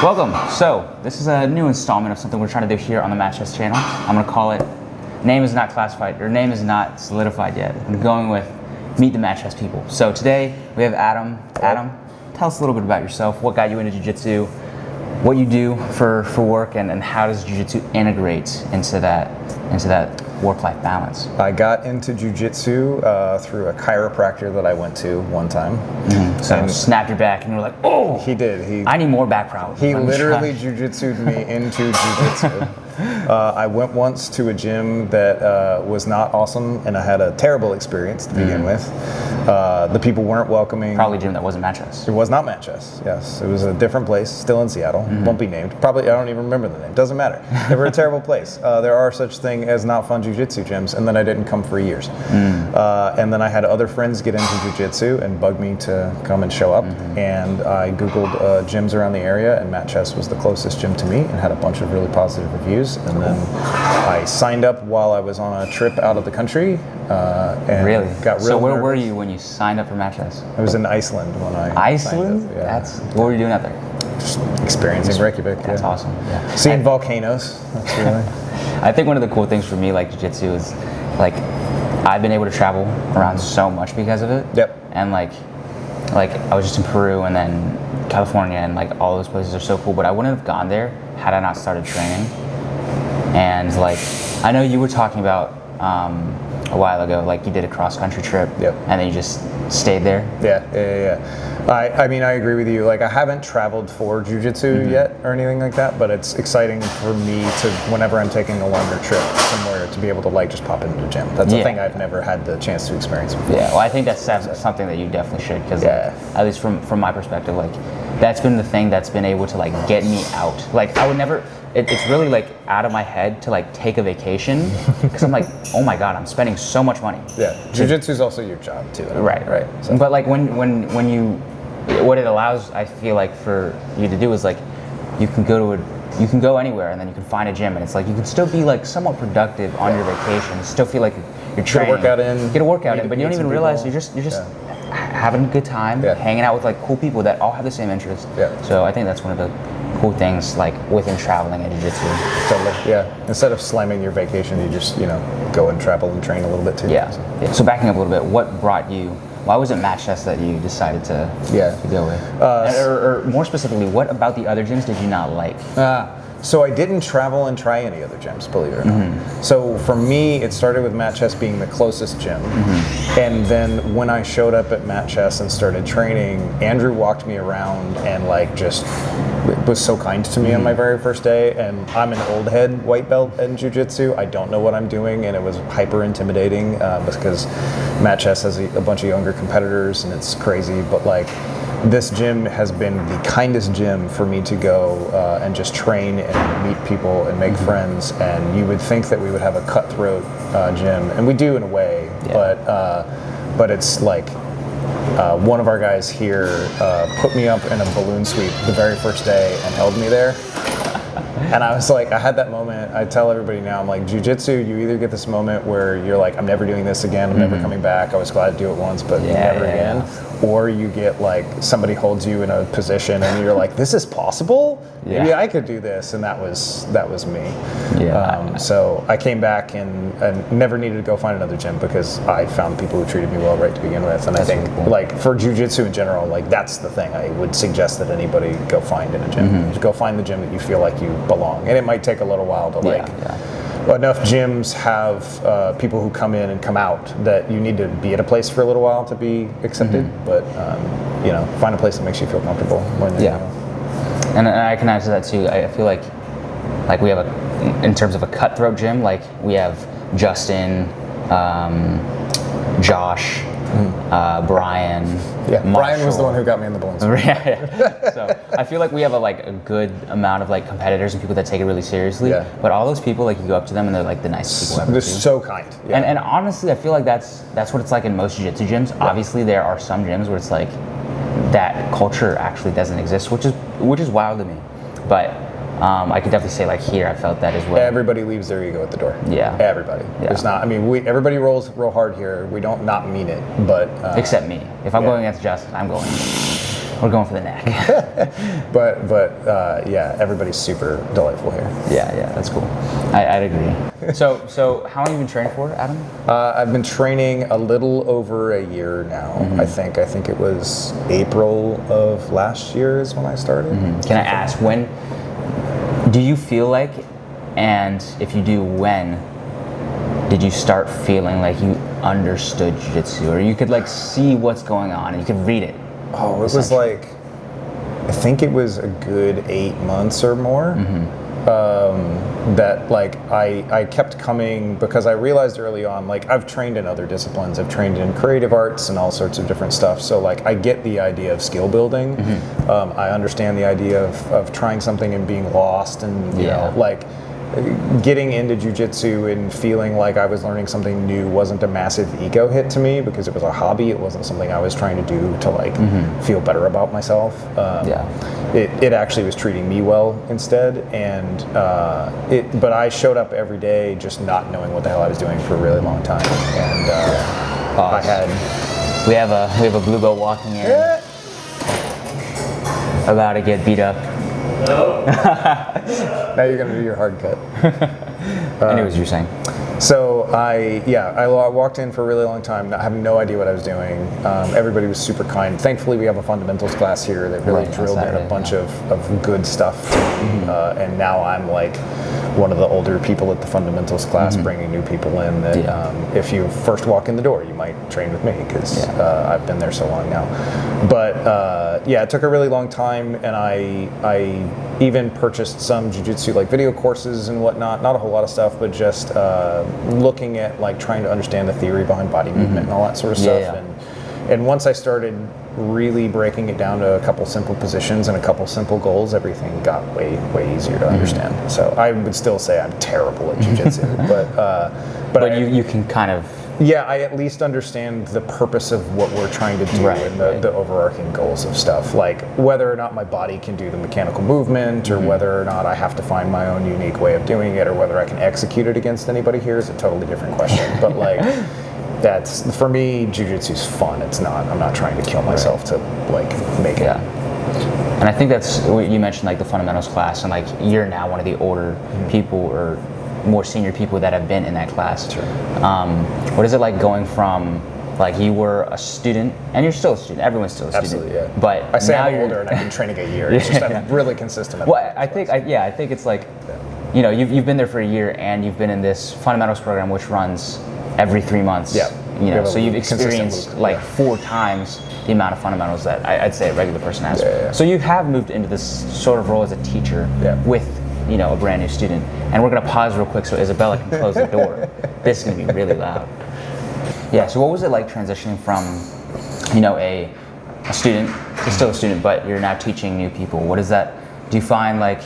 Welcome. So this is a new installment of something we're trying to do here on the Match Chess channel. I'm gonna call it, name is not classified, or name is not solidified yet. I'm going with Meet the Match Chess People. So today we have Adam. Adam, tell us a little bit about yourself. What got you into Jiu-Jitsu? What you do for work, and how does Jiu-Jitsu integrate into that work-life balance? I got into Jiu-Jitsu through a chiropractor that I went to one time. So snapped your back and you were like, oh! He did. I need more back problems. He literally Jiu-Jitsu'd me into Jiu-Jitsu. I went once to a gym that was not awesome, and I had a terrible experience to begin with. The people weren't welcoming. Probably a gym that wasn't Match Chess. It was not Match Chess, yes. It was a different place, still in Seattle. Won't be named. Probably, I don't even remember the name. Doesn't matter. They were a terrible place. There are such thing as not fun Jiu-Jitsu gyms, and then I didn't come for years. And then I had other friends get into Jiu-Jitsu and bug me to come and show up. And I Googled gyms around the area, and Match Chess was the closest gym to me and had a bunch of really positive reviews. And then I signed up while I was on a trip out of the country. And really? Got real So where nervous. were you when you signed up for Match Chess? I was in Iceland when I Iceland? signed up. Yeah. What were you doing out there? Just experiencing Reykjavik. That's awesome. Yeah. Seeing volcanoes. That's really. I think one of the cool things for me, like Jiu-Jitsu, is like I've been able to travel around so much because of it. Yep. And like I was just in Peru and then California, and like all those places are so cool. But I wouldn't have gone there had I not started training. And like I know you were talking about a while ago, like you did a cross-country trip. Yep. And then you just stayed there. Yeah. I mean, I agree with you. Like, I haven't traveled for Jiu-Jitsu yet or anything like that, but it's exciting for me to, whenever I'm taking a longer trip somewhere, to be able to like just pop into the gym. That's a thing I've never had the chance to experience before. Yeah, well, I think that's something that you definitely should, because at least from my perspective, like that's been the thing that's been able to like get me out. Like I would never. It's really like out of my head to like take a vacation, because I'm like, oh my god, I'm spending so much money. Yeah, Jiu-Jitsu is also your job too. Right. So. But like when you, what it allows, I feel like, for you to do is like, you can go anywhere, and then you can find a gym, and it's like you can still be like somewhat productive on your vacation, still feel like you're training. Get a work out in, but you don't even realize you're just having a good time, hanging out with like cool people that all have the same interests. Yeah. So I think that's one of the cool things like within traveling and Jiu-Jitsu. Totally. Yeah. Instead of slamming your vacation, you just go and travel and train a little bit too. Yeah. So backing up a little bit, why was it Match Chess that you decided to go with? Or more specifically, what about the other gyms did you not like? So I didn't travel and try any other gyms, believe it or not. So for me, it started with Match Chess being the closest gym. And then when I showed up at Match Chess and started training, Andrew walked me around and like just was so kind to me on my very first day. And I'm an old head white belt in Jiu-Jitsu. I don't know what I'm doing, and it was hyper intimidating because Match Chess has a bunch of younger competitors, and it's crazy. But like, this gym has been the kindest gym for me to go and just train and meet people and make friends. And you would think that we would have a cutthroat gym, and we do in a way, but it's like one of our guys here put me up in a balloon sweep the very first day and held me there. And I was like, I had that moment. I tell everybody now, I'm like, Jiu-Jitsu, you either get this moment where you're like, I'm never doing this again, I'm never coming back, I was glad to do it once, but never again. Or you get like, somebody holds you in a position and you're like, this is possible? Maybe I could do this. And that was me. So I came back and never needed to go find another gym, because I found people who treated me well right to begin with. And I think like for Jiu-Jitsu in general, like that's the thing I would suggest that anybody go find in a gym. Just go find the gym that you feel like you belong. And it might take a little while to enough gyms have people who come in and come out that you need to be at a place for a little while to be accepted. But find a place that makes you feel comfortable. And I can add to that too. I feel like we have in terms of a cutthroat gym, like we have Justin, Josh, Brian. Marshall. Brian was the one who got me in the balloons. So I feel like we have a good amount of like competitors and people that take it really seriously. But all those people, like you go up to them and they're like the nicest people ever. They're so kind. And honestly, I feel like that's what it's like in most Jiu-Jitsu gyms. Obviously, there are some gyms where it's like that culture actually doesn't exist, which is wild to me. But I could definitely say like here, I felt that as well. Everybody leaves their ego at the door. Everybody. There's not. I mean, everybody rolls real hard here. We don't not mean it, but except me. If I'm going against Justin, I'm going. We're going for the neck. but yeah, everybody's super delightful here. Yeah, that's cool. I'd agree. So how long have you been training for, Adam? I've been training a little over a year now. I think it was April of last year is when I started. Can I ask, when do you feel like, and if you do, when did you start feeling like you understood jiu-jitsu, or you could like see what's going on and you could read it? Oh, it was like, I think it was a good 8 months or more. That like I kept coming because I realized early on, like I've trained in other disciplines. I've trained in creative arts and all sorts of different stuff. So like I get the idea of skill building. I understand the idea of trying something and being lost, and you know, like getting into jiu-jitsu and feeling like I was learning something new wasn't a massive ego hit to me because it was a hobby. It wasn't something I was trying to do to like feel better about myself. It actually was treating me well instead, and but I showed up every day just not knowing what the hell I was doing for a really long time, and I had we have a blue belt walking in, about to get beat up. Now you're gonna do your hard cut. Anyways, you're saying. So I walked in for a really long time, having no idea what I was doing. Everybody was super kind. Thankfully, we have a fundamentals class here that really drilled in a bunch of good stuff to me. And now I'm like one of the older people at the fundamentals class, bringing new people in that if you first walk in the door, you might train with me because I've been there so long now. But it took a really long time, and I even purchased some jiu-jitsu like video courses and whatnot. Not a whole lot of stuff, but just looking at like trying to understand the theory behind body movement and all that sort of stuff. And once I started really breaking it down to a couple simple positions and a couple simple goals, everything got way easier to understand. So I would still say I'm terrible at jiu-jitsu, but you can kind of. Yeah, I at least understand the purpose of what we're trying to do and the overarching goals of stuff. Like whether or not my body can do the mechanical movement, or whether or not I have to find my own unique way of doing it, or whether I can execute it against anybody here is a totally different question. But like, that's, for me, jiu-jitsu's fun. It's not, I'm not trying to kill myself to like make it. And I think that's what you mentioned, like the fundamentals class, and like you're now one of the older people or more senior people that have been in that class. Sure. What is it like going from, like you were a student, and you're still a student, everyone's still a student. Absolutely, yeah. But I say now I'm older and I've been training a year. It's just I'm really consistent. Well, I think it's like, you know, you've been there for a year, and you've been in this fundamentals program which runs every 3 months. Yeah. You know, so you've experienced like 4 times the amount of fundamentals that I'd say a regular person has. So you have moved into this sort of role as a teacher with, you know, a brand new student. And we're gonna pause real quick so Isabella can close the door. This is gonna be really loud. Yeah, so what was it like transitioning from, you know, a student, you're still a student, but you're now teaching new people? What is that, do you find like,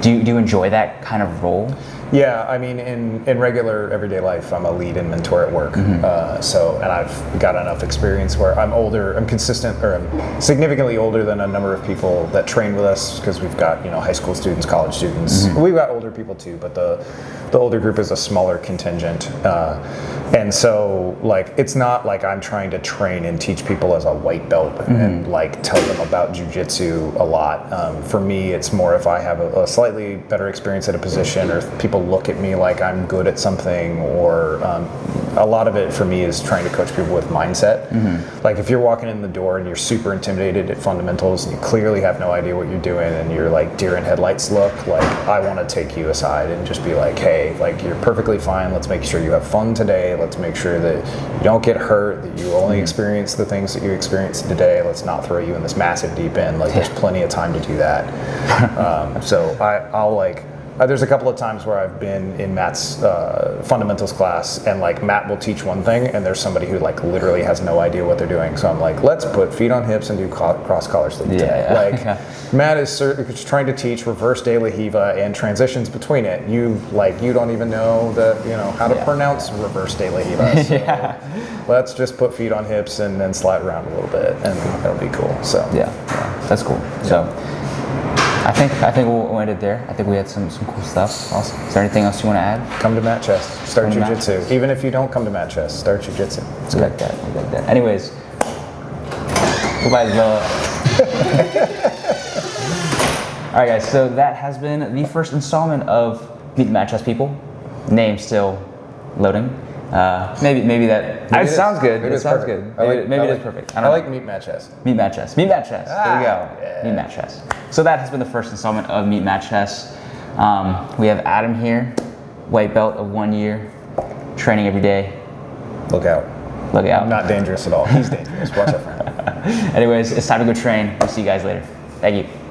do you enjoy that kind of role? Yeah, I mean, in regular everyday life, I'm a lead and mentor at work. And I've got enough experience where I'm older, I'm consistent, or I'm significantly older than a number of people that train with us, because we've got, you know, high school students, college students. We've got older people too, but the older group is a smaller contingent. And so, like, it's not like I'm trying to train and teach people as a white belt and like tell them about jiu-jitsu a lot. For me, it's more if I have a slightly better experience at a position, or if people look at me like I'm good at something, or a lot of it for me is trying to coach people with mindset. Like if you're walking in the door and you're super intimidated at fundamentals and you clearly have no idea what you're doing and you're like deer in headlights look, like I want to take you aside and just be like, hey, like you're perfectly fine. Let's make sure you have fun today. Let's make sure that you don't get hurt, that you only experience the things that you experienced today. Let's not throw you in this massive deep end. Like there's plenty of time to do that. So I'll like, there's a couple of times where I've been in Matt's fundamentals class, and like Matt will teach one thing and there's somebody who like literally has no idea what they're doing. So I'm like, let's put feet on hips and do cross collar sleep today. Like Matt is trying to teach reverse de la Hiva and transitions between it. You don't even know how to pronounce reverse de la Hiva. So let's just put feet on hips and then slide around a little bit, and that'll be cool. So yeah, that's cool. So I think we'll end it there. I think we had some cool stuff. Awesome. Is there anything else you want to add? Come to Mat Chest. Start jiu-jitsu. Even if you don't come to Mat Chest, start jiu-jitsu. It's good. Like that. Anyways, goodbye, Isabella. All right, guys. So that has been the first installment of Meet the Match Chess People. Name still loading. Maybe that. Maybe It sounds good. Maybe It it's sounds perfect. good. Maybe it is perfect. I like Meet Match Chess. Meet Match Chess. Meet Match Chess. There we go. Yeah. Meet Match Chess. So that has been the first installment of Meet Match Chess. We have Adam here, white belt of 1 year, training every day. Look out. Look out. Not dangerous at all. He's dangerous. Watch out for him. Anyways, it's time to go train. We'll see you guys later. Thank you.